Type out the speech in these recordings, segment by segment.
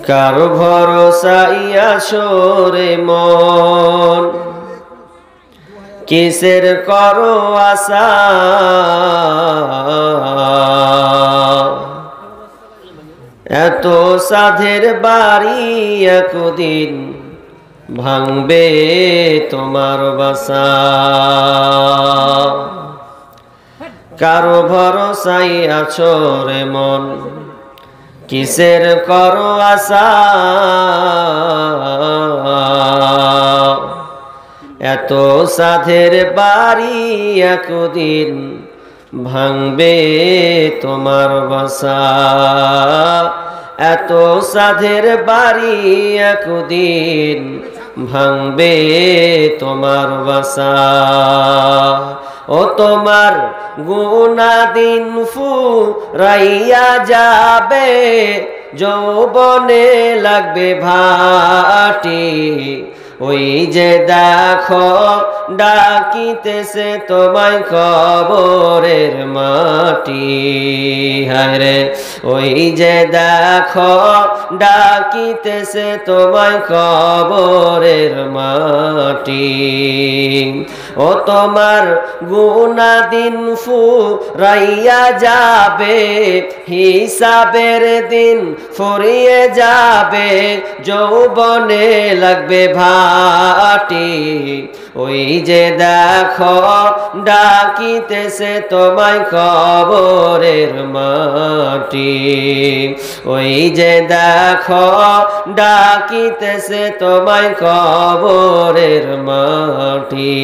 কারো ভরসায় আছো রে মন, কিসের করো আশা? এত সাধের বাড়ি একদিন ভাঙবে তোমার বাসা। কারো ভরসায় আছো রে মন, কিসের করো আশা? এত সাধের বাড়ি একদিন ভাঙবে তোমার বাসা। এত সাধের বাড়ি একদিন ভাঙবে তোমার বাসা। ও তোমার গুনাদিন ফুরাইয়া যাবে, যৌবনে লাগবে ভাটি। ওই যে দেখো ডাকিতেছে তোমায় কবরের মাটি। হায়রে ওই যে দেখো ডাকিতেছে তোমায় কবরের মাটি। ও তোমার গুনাদিন ফুরাইয়া যাবে, হিসাবের দিন ফুরিয়ে যাবে, যৌবনে লাগবে ভাটি। ওই যে দেখো ডাকিতেছে তোমায় কবরের মাটি। ওই যে দেখো ডাকিতেছে তোমায় কবরের মাটি।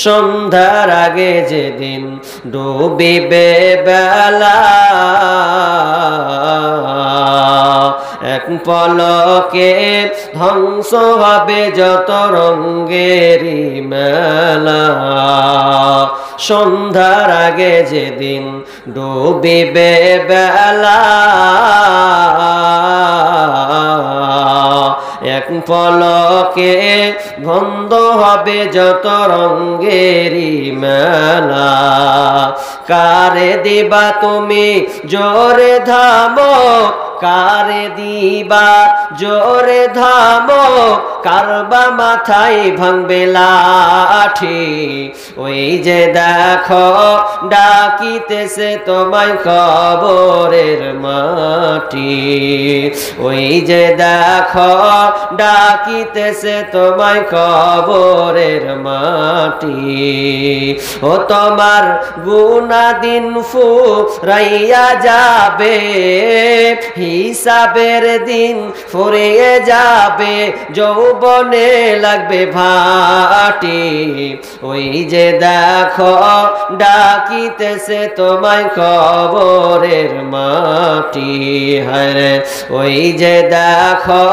সন্ধ্যার আগে যেদিন ডুবিবে বেলা, এক পলকে ধ্বংস হবে যত রঙ্গেরই মেলা। সন্ধ্যার আগে যেদিন ডুবিবে বেলা, এক পলকে বন্ধ হবে যত রঙ্গেরই মেলা। কারে দিবা তুমি জোরে ধামো, কারে দিবা জোরে ধামো, কারবা মাথায় ভাঙবে লাঠি। ওই যে দেখো ডাকিতেছে তোমায় কবরের মাটি। ওই যে দেখো ডাকিতেছে তোমায় কবরের মাটি। ও তোমার গুনাদিন ফুরাইয়া যাবে, হিসাবের দিন ফুরিয়ে যাবে, যৌবনে লাগবে ভাটি। ওই যে দেখো ডাকিতেছে তোমায় কবরের মাটি। হায়রে ওই যে দেখো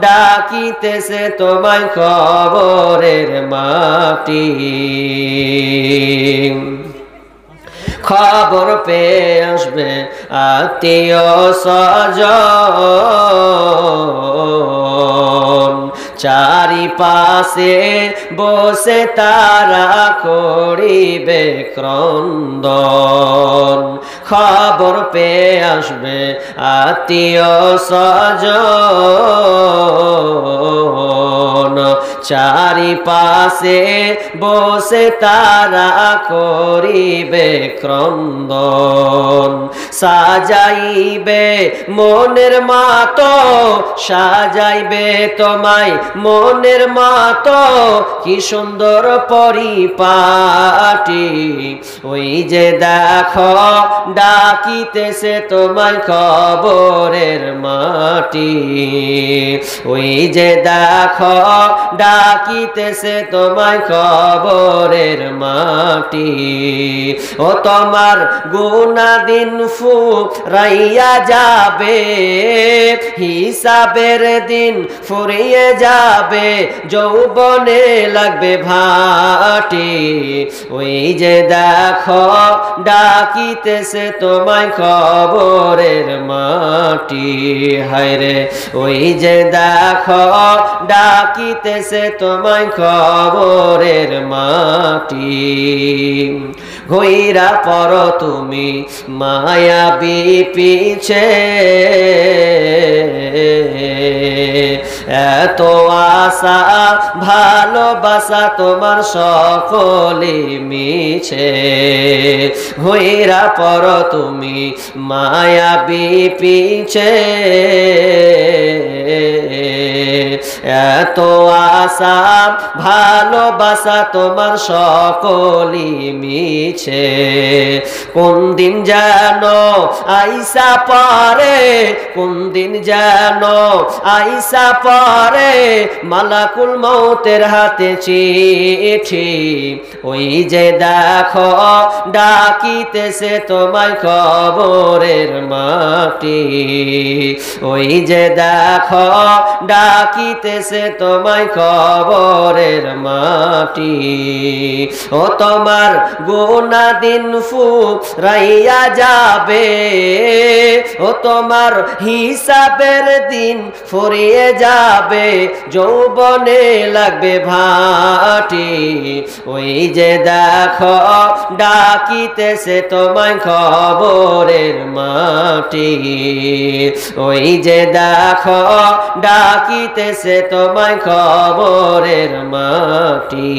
ডাকিতেছে তোমায় কবরের মাটি। খবর পেয়ে আসবে আত্মীয় স্বজন, চারিপাশে বসে তারা করিবে ক্রন্দন। খবর পেয়ে আসবে আত্মীয় স্বজন, চারিপাশে বসে তারা করিবে ক্রন্দন। সাজাইবে মনের মাতো, সাজাইবে তোমায় মনের মাতো, কি সুন্দর পরিপাটি। ওই যে দেখো ডাকিতেছে তোমায় কবরের মাটি। ওই যে দেখো ডাকিতেছে তোমায় কবরের মাটি। ও তোমার গুনাদিন ফুরাইয়া যাবে, হিসাবের দিন ফুরিয়ে যাবে, যৌবনে লাগবে ভাটি। ওই যে দেখো ডাকিতেছে তোমায় কবরের মাটি। হায়রে ওই যে দেখো ডাকিতেছে তোমায় কবরের মাটি। ঘইরা পড়ো তুমি মায়াবী পিছে, এত আশা ভালোবাসা তোমার সকলে মিছে হইরা পর তুমি মায়াবী পিছে এত আশা ভালোবাসা তোমার সকলি মিছে কোন দিন যেন আইসা পারে কোন দিন যেন আইসা পারে মালাকুল মৌতের হাতে চিঠি ওই যে দেখো ডাকিতেছে তোমায় কবরের মাটি ওই যে দেখো ডাকিতেছে তোমায় কবরের মাটি ও তোমার গুনাহ দিন ফুরাইয়া যাবে ও তোমার হিসাবের দিন ফুরিয়ে যাবে যৌবনে লাগবে ভাটি ওই যে দেখো ডাকিতেছে তোমায় কবরের মাটি ওই যে দেখো ডাকিতেছে তোমায় কবরের মাটি।